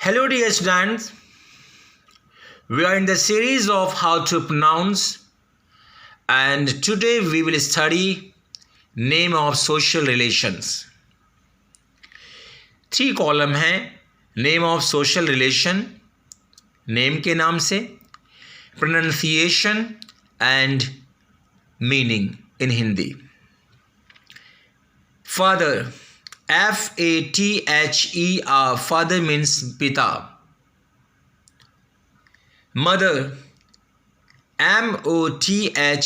Hello, dear students. We are in the series of how to pronounce, and today we will study name of social relations. 3 column हैं name of social relation, name के नाम से, pronunciation and meaning in Hindi. Father, FATHER, father means पिता. Mother, MOTHER,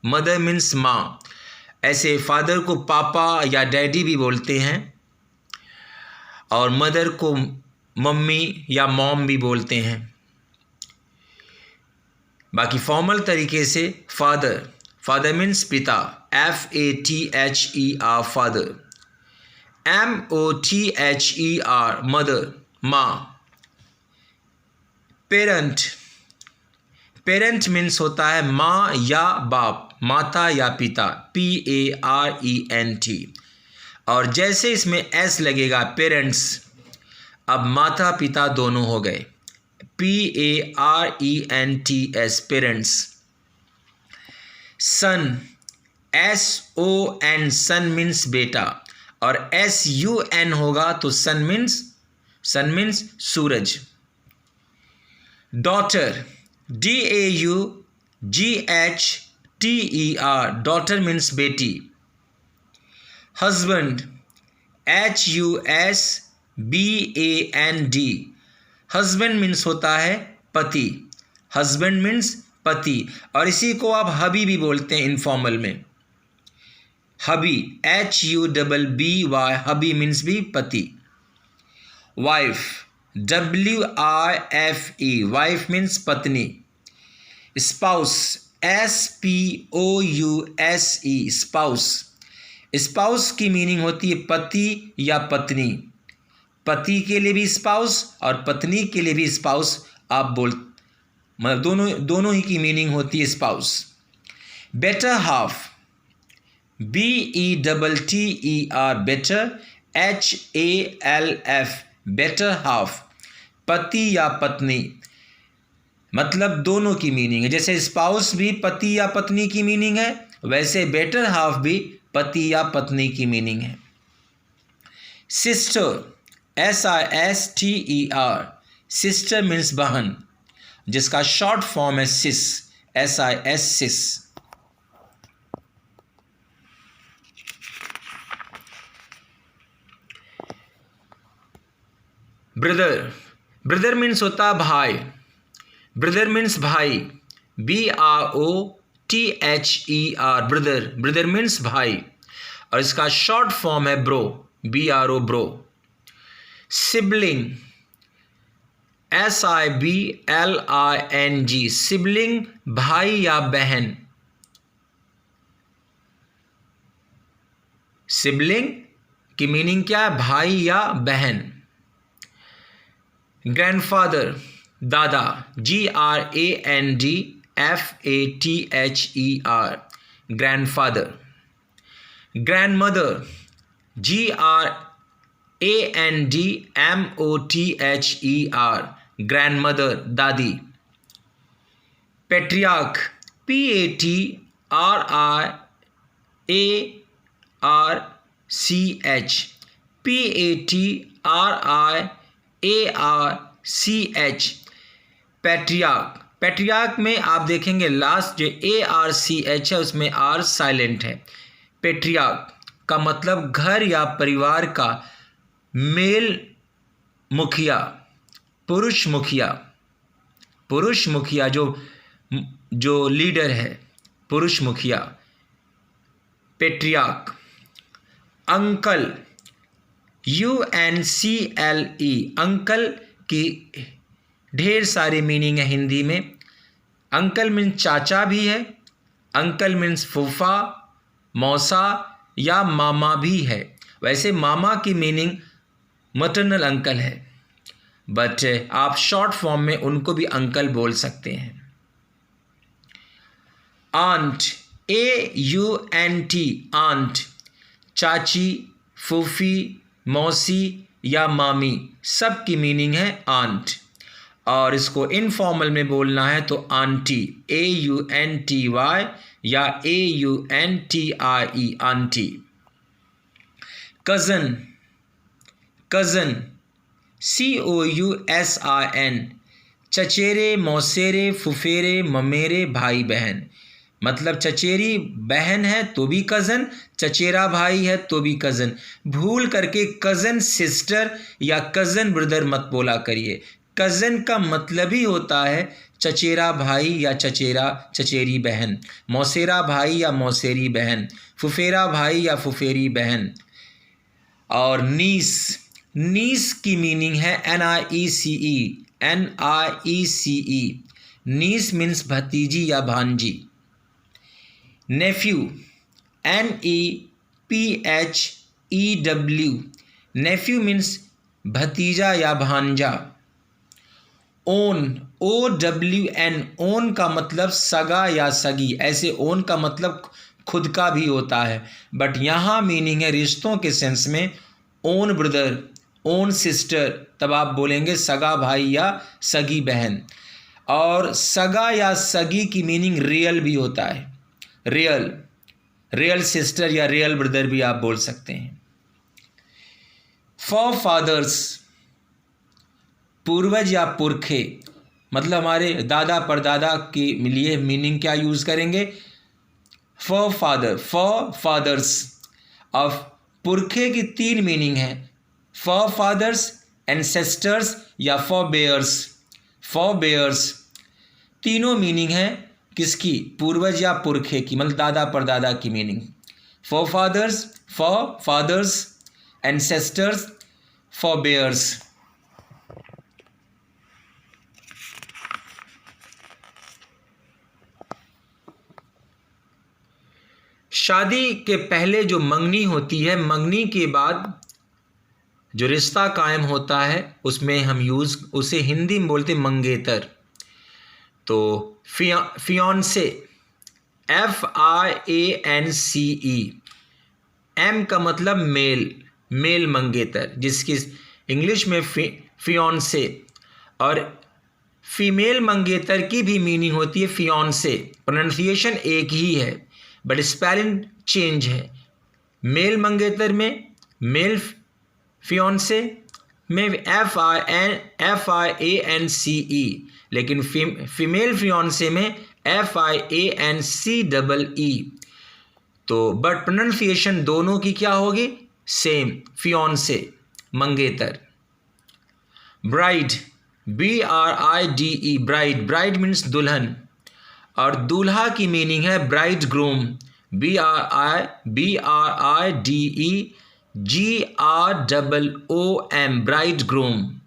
mother means माँ. ऐसे father को पापा या डैडी भी बोलते हैं और मदर को मम्मी या मॉम भी बोलते हैं. बाकी फॉर्मल तरीके से फादर मीन्स पिता, FATHER, फादर. MOTHER, मदर, माँ. पेरेंट मीन्स होता है माँ या बाप, माता या पिता, PARENT. और जैसे इसमें S लगेगा पेरेंट्स, अब माता पिता दोनों हो गए, PARENTS, पेरेंट्स. सन, SON, सन मीन्स बेटा, और SUN होगा तो सन मीन्स सूरज. डॉटर, DAUGHTER, डॉटर मीन्स बेटी. हस्बैंड, HUSBAND, हस्बैंड मीन्स होता है पति, हस्बैंड मीन्स पति. और इसी को आप हबी भी बोलते हैं इनफॉर्मल में. हबी, HUBBY, हबी मीन्स भी पति. वाइफ, WIFE, वाइफ मीन्स पत्नी. Spouse, SPOUSE, spouse. स्पाउस की मीनिंग होती है पति या पत्नी. पति के लिए भी स्पाउस और पत्नी के लिए भी स्पाउस आप मतलब दोनों ही की मीनिंग होती है spouse. Better half, BETTER, better, HALF, better half, पति या पत्नी, मतलब दोनों की मीनिंग है. जैसे स्पाउस भी पति या पत्नी की मीनिंग है, वैसे बेटर हाफ भी पति या पत्नी की मीनिंग है. सिस्टर, SISTER, सिस्टर मीन्स बहन, जिसका शॉर्ट फॉर्म है सिस, SIS, सिस. ब्रदर मीन्स होता है भाई, ब्रदर मीन्स भाई, BROTHER, ब्रदर मीन्स भाई, और इसका शॉर्ट फॉर्म है bro, BRO, bro. Sibling, SIBLING, sibling, भाई या बहन. सिबलिंग की मीनिंग क्या है? भाई या बहन. ग्रैंडफादर, दादा, GRANDFATHER, grandfather. Grandmother, GRANDMOTHER, grandmother, दादी. पैट्रियार्क, PATRIARCH, पैट्रियार्क में आप देखेंगे लास्ट जो ARCH है उसमें R साइलेंट है. पैट्रियार्क का मतलब घर या परिवार का मेल मुखिया, पुरुष मुखिया जो लीडर है, पुरुष मुखिया, पैट्रियार्क. अंकल, UNCLE, अंकल की ढेर सारी मीनिंग है हिंदी में. अंकल मीन्स चाचा भी है, अंकल मीन्स फूफा, मौसा या मामा भी है. वैसे मामा की मीनिंग मटरनल अंकल है, बट आप शॉर्ट फॉर्म में उनको भी अंकल बोल सकते हैं. आंट, AUNT, आंट, चाची, फूफी, मौसी या मामी, सब की मीनिंग है आंट। और इसको इनफॉर्मल में बोलना है तो आंटी, AUNTY या AUNTIE, aunty. Cousin, cousin, COUSIN, चचेरे, मौसेरे, फुफेरे, ममेरे, भाई बहन। मतलब चचेरी बहन है तो भी कज़न, चचेरा भाई है तो भी कज़न। भूल करके कज़न सिस्टर या कज़न ब्रदर मत बोला करिए। कज़न का मतलब ही होता है चचेरा भाई या चचेरी बहन, मौसेरा भाई या मौसेरी बहन, फुफेरा भाई या फुफेरी बहन। और नीस, नीस की मीनिंग है NIECE, नीस मीन्स भतीजी या भांजी। नेफ्यू, NEPHEW, नेफ्यू मीन्स भतीजा या भांजा। ओन, OWN, ओन का मतलब सगा या सगी। ऐसे ओन का मतलब खुद का भी होता है, बट यहाँ मीनिंग है रिश्तों के सेंस में। ओन ब्रदर, ओन सिस्टर, तब आप बोलेंगे सगा भाई या सगी बहन। और सगा या सगी की मीनिंग रियल भी होता है, रियल, रियल सिस्टर या रियल ब्रदर भी आप बोल सकते हैं। फॉर फादर्स, पूर्वज या पुरखे, मतलब हमारे दादा परदादा के लिए मीनिंग क्या यूज़ करेंगे? Forefather, forefathers. अब पुरखे की 3 मीनिंग है, फॉर फादर्स, एंसेस्टर्स या फॉर बेयर्स। फॉर बेयर्स तीनों मीनिंग है किसकी? पूर्वज या पुरखे की, मतलब दादा परदादा की meaning. Forefathers, ancestors, forebears. शादी के पहले जो मंगनी होती है, मंगनी के बाद जो रिश्ता कायम होता है उसमें हम उसे हिंदी में बोलते मंगेतर। तो फियांसे, FIANCE, M का मतलब मेल, मेल मंगेतर, जिसकी इंग्लिश में फियांसे। और फीमेल मंगेतर की भी मीनिंग होती है फियांसे, प्रोनाउंसिएशन एक ही है बट स्पेलिंग चेंज है। मेल मंगेतर में, मेल फियांसे में FIANCE, लेकिन फीमेल फियांसे में FIANCEE। तो बट प्रोनाउंसिएशन दोनों की क्या होगी? सेम, फियांसे, मंगेतर। Bride, BRIDE, bride, bride means दुल्हन। और दूल्हा की मीनिंग है bride groom, BRIDEGROOM, bride groom.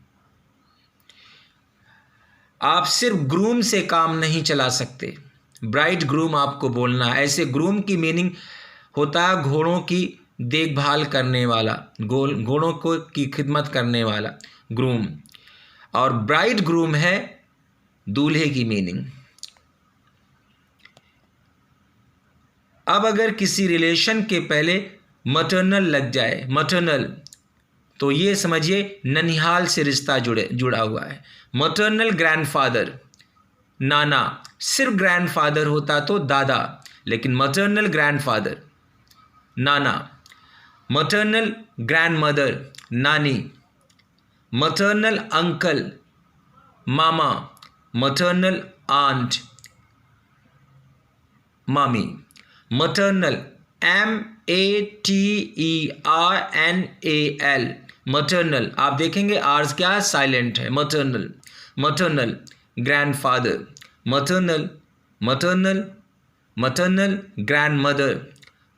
आप सिर्फ ग्रूम से काम नहीं चला सकते, ब्राइड ग्रूम आपको बोलना है। ऐसे ग्रूम की मीनिंग होता है घोड़ों की देखभाल करने वाला, घोड़ों को की खिदमत करने वाला, ग्रूम। और ब्राइड ग्रूम है दूल्हे की मीनिंग। अब अगर किसी रिलेशन के पहले मटर्नल लग जाए, मटर्नल, तो ये समझिए ननिहाल से रिश्ता जुड़ा हुआ है। मटर्नल ग्रैंडफादर, नाना। सिर्फ ग्रैंडफादर होता तो दादा, लेकिन मटर्नल ग्रैंडफादर, नाना। मटर्नल ग्रैंडमदर, नानी। मटर्नल अंकल, मामा। मटर्नल आंट, मामी। Maternal, MATERNAL, maternal. आप देखेंगे आर्स क्या साइलेंट है, maternal. Maternal grandfather, maternal, maternal grandmother,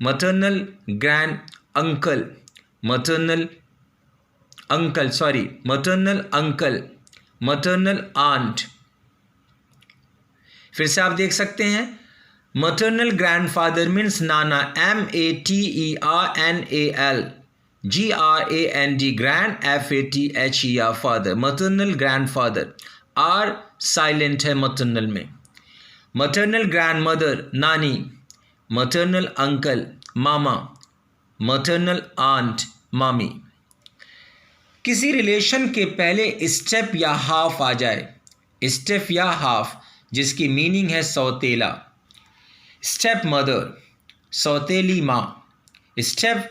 maternal grand uncle, maternal uncle, maternal aunt. फिर से आप देख सकते हैं, मटर्नल ग्रैंडफादर मीन्स नाना, MATERNAL, GRAND, grand, FATHER, father. Maternal grandfather, R silent है मटर्नल में। मटर्नल ग्रैंडमदर, नानी। मटर्नल अंकल, मामा। मटर्नल आंट, मामी। किसी रिलेशन के पहले स्टेप या हाफ आ जाए, स्टेप या हाफ, जिसकी मीनिंग है सौतेला। स्टेप मदर, सौतेली माँ। स्टेप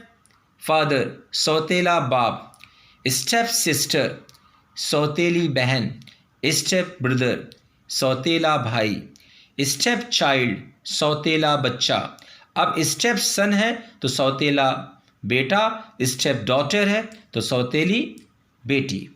फादर, सौतेला बाप। स्टेप सिस्टर, सौतेली बहन। स्टेप ब्रदर, सौतेला भाई। स्टेप चाइल्ड, सौतेला बच्चा। अब स्टेप सन है तो सौतेला बेटा, स्टेप डॉटर है तो सौतेली बेटी।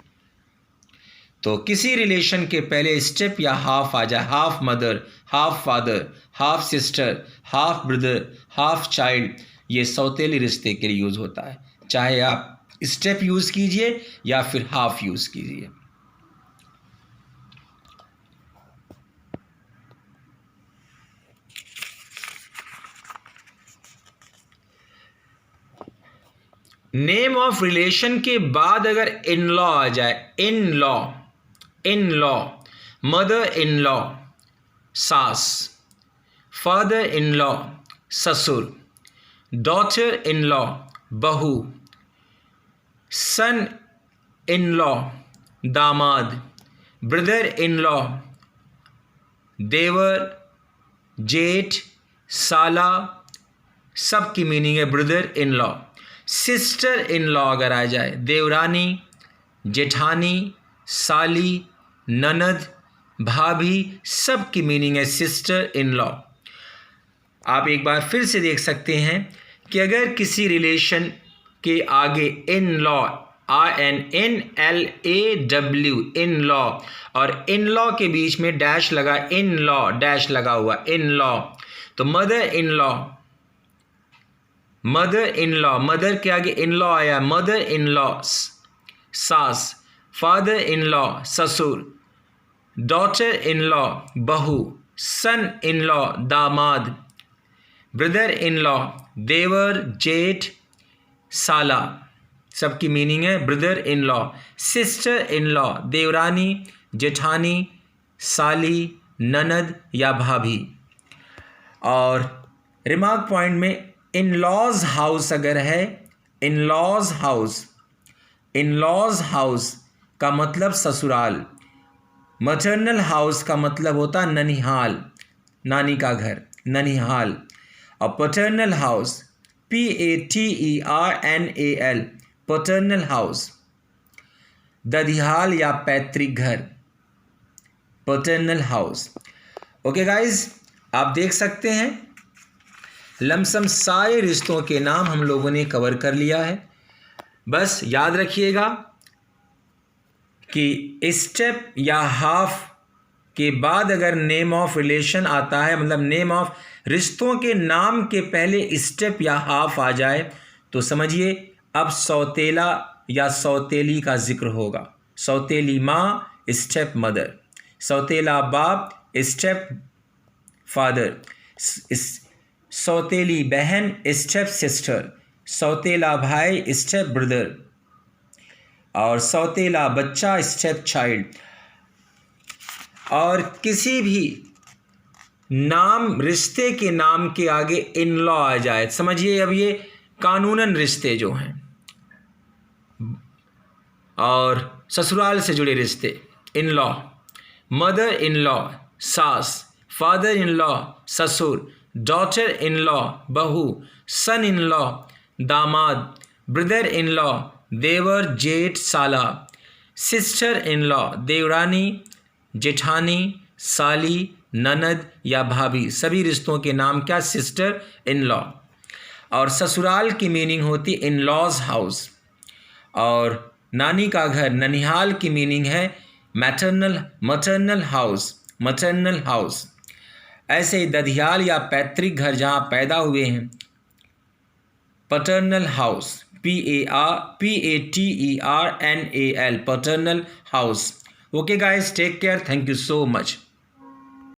तो किसी रिलेशन के पहले स्टेप या हाफ आ जाए, half mother, half father, half sister, half brother, half child, ये सौतेली रिश्ते के लिए यूज़ होता है। चाहे आप स्टेप यूज़ कीजिए या फिर हाफ यूज़ कीजिए। नेम ऑफ रिलेशन के बाद अगर इन लॉ आ जाए, in law, in law, mother in law सास, फादर इन लॉ ससुर, डॉटर इन लॉ बहू, सन इन लॉ दामाद, ब्रदर इन लॉ देवर, जेठ, साला, सब की मीनिंग है brother in law. Sister in law अगर आ जाए, देवरानी, जेठानी, साली, ननद, भाभी, सब की मीनिंग है सिस्टर इन लॉ। आप एक बार फिर से देख सकते हैं कि अगर किसी रिलेशन के आगे in law, INNLAW, in law, और इन लॉ के बीच में डैश लगा, इन लॉ डैश लगा हुआ, इन लॉ, तो mother in law, mother in law, mother के आगे इन लॉ आया, मदर इन लॉ सास, फादर इन लॉ ससुर, डॉटर इन लॉ बहू, सन इन लॉ दामाद, ब्रदर इन लॉ देवर, जेठ, साला, सबकी मीनिंग है brother in law. Sister in law देवरानी, जेठानी, साली, ननद या भाभी। और रिमार्क पॉइंट में इन लॉज हाउस अगर है, in laws house, in laws house का मतलब ससुराल, मटर्नल हाउस का मतलब होता ननिहाल, नानी का घर, ननिहाल, और paternal house PATERNAL, paternal house, ददिहाल या पैतृक घर, पैटर्नल हाउस। ओके गाइज, आप देख सकते हैं लमसम सारे रिश्तों के नाम हम लोगों ने कवर कर लिया है। बस याद रखिएगा कि स्टेप या हाफ के बाद अगर नेम ऑफ रिलेशन आता है, मतलब नेम ऑफ रिश्तों के नाम के पहले स्टेप या हाफ आ जाए, तो समझिए अब सौतेला या सौतेली का जिक्र होगा। सौतेली माँ स्टेप मदर, सौतेला बाप स्टेप फादर, सौतेली बहन स्टेप सिस्टर, सौतेला भाई स्टेप ब्रदर, और सौतेला बच्चा स्टेप चाइल्ड। और किसी भी नाम, रिश्ते के नाम के आगे इन लॉ आ जाए, समझिए अब ये कानूनन रिश्ते जो हैं और ससुराल से जुड़े रिश्ते, in law, mother in law सास, फादर इन लॉ ससुर, डॉटर इन लॉ बहू, सन इन लॉ दामाद, ब्रदर इन लॉ देवर, जेठ, साला, सिस्टर इन लॉ देवरानी, जेठानी, साली, ननद या भाभी, सभी रिश्तों के नाम क्या, सिस्टर इन लॉ। और ससुराल की मीनिंग होती इन लॉज हाउस, और नानी का घर, ननिहाल की मीनिंग है maternal, maternal house, maternal house. ऐसे ददियाल या पैतृक घर जहाँ पैदा हुए हैं, paternal house, PATERNAL, paternal house. Okay guys, take care, thank you so much.